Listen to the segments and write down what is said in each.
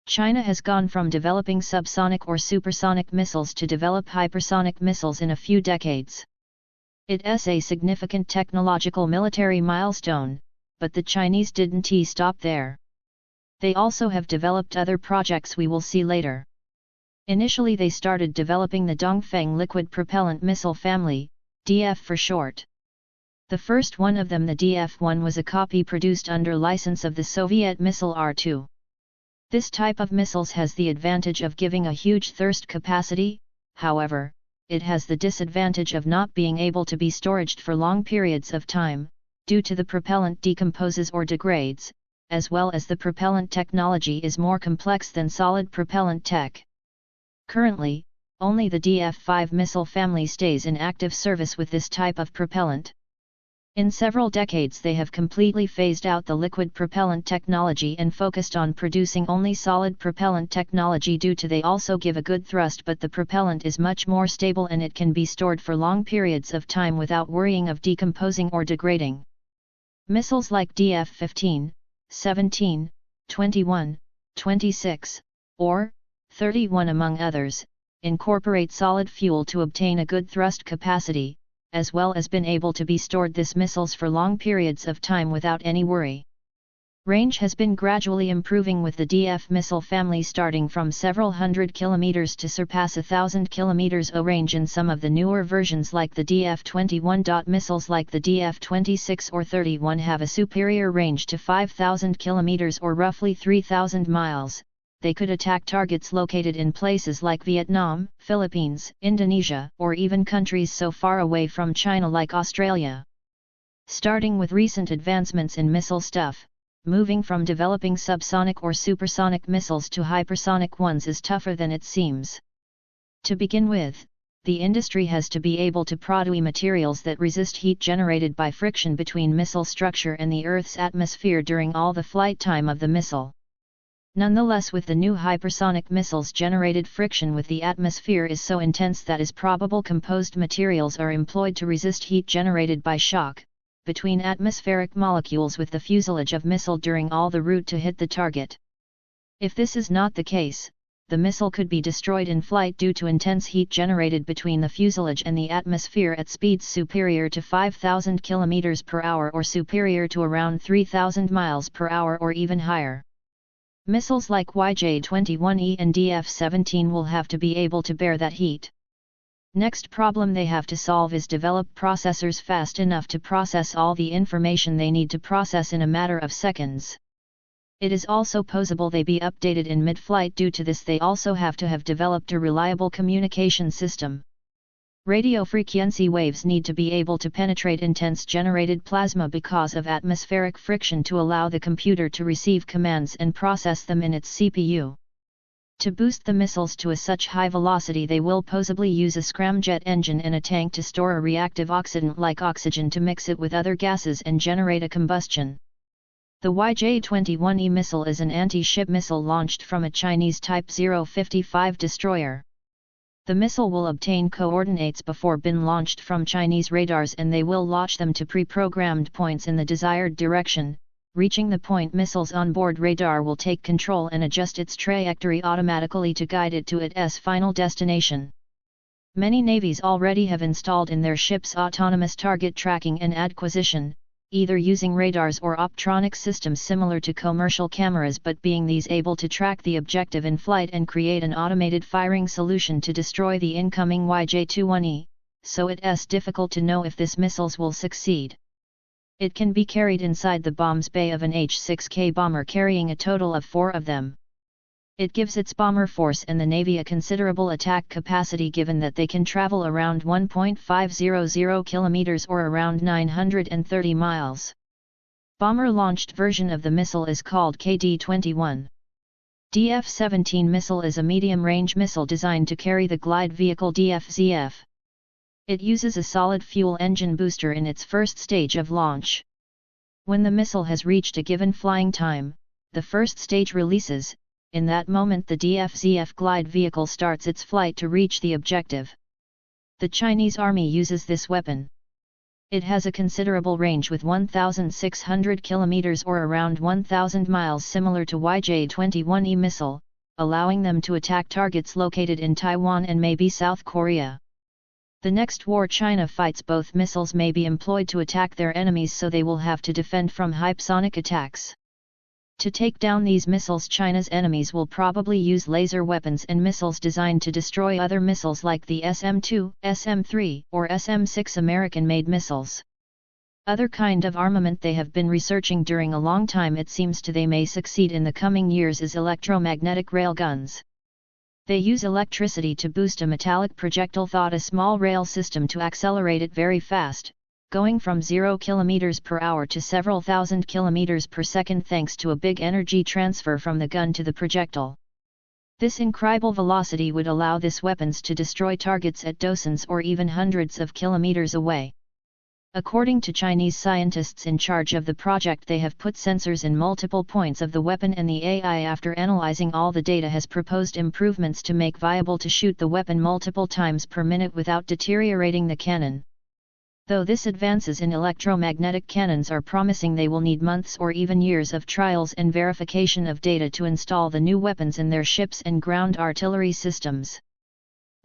China has gone from developing subsonic or supersonic missiles to develop hypersonic missiles in a few decades. It's a significant technological military milestone, but the Chinese didn't stop there. They also have developed other projects we will see later. Initially they started developing the Dong-Feng liquid propellant missile family, DF for short. The first one of them, the DF-1, was a copy produced under license of the Soviet missile R-2. This type of missiles has the advantage of giving a huge thrust capacity, however, it has the disadvantage of not being able to be stored for long periods of time, due to the propellant decomposes or degrades, as well as the propellant technology is more complex than solid propellant tech. Currently, only the DF-5 missile family stays in active service with this type of propellant. In several decades they have completely phased out the liquid propellant technology and focused on producing only solid propellant technology due to they also give a good thrust, but the propellant is much more stable and it can be stored for long periods of time without worrying of decomposing or degrading. Missiles like DF-15, 17, 21, 26, or 31 among others, incorporate solid fuel to obtain a good thrust capacity, as well as been able to be stored this missiles for long periods of time without any worry. Range has been gradually improving with the DF missile family starting from several hundred kilometers to surpass 1,000 kilometers a range in some of the newer versions like the DF-21. Missiles like the DF-26 or 31 have a superior range to 5,000 kilometers or roughly 3,000 miles. They could attack targets located in places like Vietnam, Philippines, Indonesia, or even countries so far away from China like Australia. Starting with recent advancements in missile stuff, moving from developing subsonic or supersonic missiles to hypersonic ones is tougher than it seems. To begin with, the industry has to be able to produce materials that resist heat generated by friction between missile structure and the Earth's atmosphere during all the flight time of the missile. Nonetheless, with the new hypersonic missiles, generated friction with the atmosphere is so intense that is probable composed materials are employed to resist heat generated by shock between atmospheric molecules with the fuselage of missile during all the route to hit the target. If this is not the case, the missile could be destroyed in flight due to intense heat generated between the fuselage and the atmosphere at speeds superior to 5,000 km per hour or superior to around 3,000 miles per hour or even higher. Missiles like YJ-21E and DF-17 will have to be able to bear that heat. Next problem they have to solve is develop processors fast enough to process all the information they need to process in a matter of seconds. It is also possible they be updated in mid-flight. Due to this, they also have to have developed a reliable communication system. Radio frequency waves need to be able to penetrate intense generated plasma because of atmospheric friction to allow the computer to receive commands and process them in its CPU. To boost the missiles to such high velocity, they will possibly use a scramjet engine and a tank to store a reactive oxidant like oxygen to mix it with other gases and generate a combustion. The YJ-21E missile is an anti-ship missile launched from a Chinese Type 055 destroyer. The missile will obtain coordinates before being launched from Chinese radars, and they will launch them to pre-programmed points in the desired direction. Reaching the point, missile's onboard radar will take control and adjust its trajectory automatically to guide it to its final destination. Many navies already have installed in their ships autonomous target tracking and acquisition, either using radars or optronic systems similar to commercial cameras, but being these able to track the objective in flight and create an automated firing solution to destroy the incoming YJ-21E, so it's difficult to know if this missiles will succeed. It can be carried inside the bombs bay of an H-6K bomber, carrying a total of 4 of them. It gives its bomber force and the Navy a considerable attack capacity, given that they can travel around 1.500 kilometers or around 930 miles. Bomber-launched version of the missile is called KD-21. DF-17 missile is a medium-range missile designed to carry the glide vehicle DF-ZF. It uses a solid fuel engine booster in its first stage of launch. When the missile has reached a given flying time, the first stage releases. In that moment, the DF-ZF glide vehicle starts its flight to reach the objective. The Chinese Army uses this weapon. It has a considerable range with 1,600 kilometers or around 1,000 miles, similar to YJ-21E missile, allowing them to attack targets located in Taiwan and maybe South Korea. The next war China fights, both missiles may be employed to attack their enemies, so they will have to defend from hypersonic attacks. To take down these missiles, China's enemies will probably use laser weapons and missiles designed to destroy other missiles like the SM-2, SM-3, or SM-6 American-made missiles. Other kind of armament they have been researching during a long time, it seems to they may succeed in the coming years, is electromagnetic railguns. They use electricity to boost a metallic projectile, thought a small rail system, to accelerate it very fast, going from 0 km per hour to several thousand kilometers per second thanks to a big energy transfer from the gun to the projectile. This incredible velocity would allow these weapons to destroy targets at dozens or even hundreds of kilometers away. According to Chinese scientists in charge of the project, they have put sensors in multiple points of the weapon, and the AI, after analyzing all the data, has proposed improvements to make viable to shoot the weapon multiple times per minute without deteriorating the cannon. Though this advances in electromagnetic cannons are promising, they will need months or even years of trials and verification of data to install the new weapons in their ships and ground artillery systems.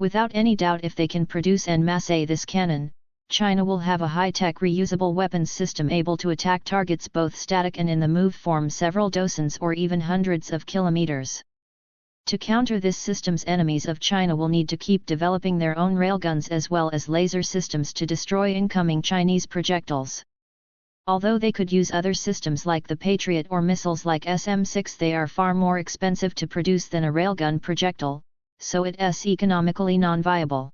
Without any doubt, if they can produce en masse this cannon, China will have a high-tech reusable weapons system able to attack targets both static and in the move form several dozens or even hundreds of kilometers. To counter this system's enemies of China will need to keep developing their own railguns as well as laser systems to destroy incoming Chinese projectiles. Although they could use other systems like the Patriot or missiles like SM-6, they are far more expensive to produce than a railgun projectile, so it is economically non-viable.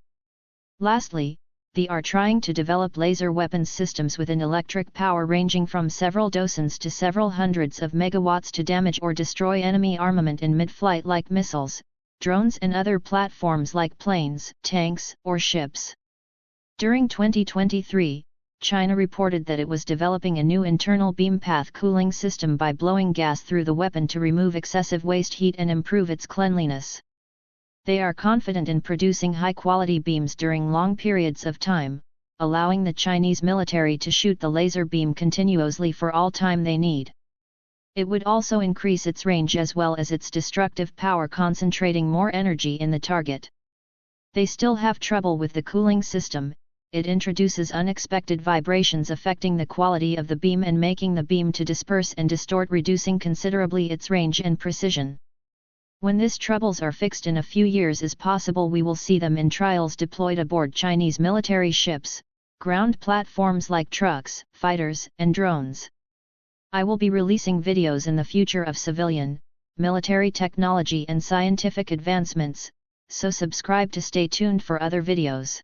Lastly, they are trying to develop laser weapons systems with an electric power ranging from several dozens to several hundreds of megawatts to damage or destroy enemy armament in mid-flight like missiles, drones and other platforms like planes, tanks, or ships. During 2023, China reported that it was developing a new internal beam path cooling system by blowing gas through the weapon to remove excessive waste heat and improve its cleanliness. They are confident in producing high-quality beams during long periods of time, allowing the Chinese military to shoot the laser beam continuously for all time they need. It would also increase its range as well as its destructive power, concentrating more energy in the target. They still have trouble with the cooling system. It introduces unexpected vibrations affecting the quality of the beam and making the beam to disperse and distort, reducing considerably its range and precision. When these troubles are fixed in a few years is possible, we will see them in trials deployed aboard Chinese military ships, ground platforms like trucks, fighters, and drones. I will be releasing videos in the future of civilian, military technology and scientific advancements, so subscribe to stay tuned for other videos.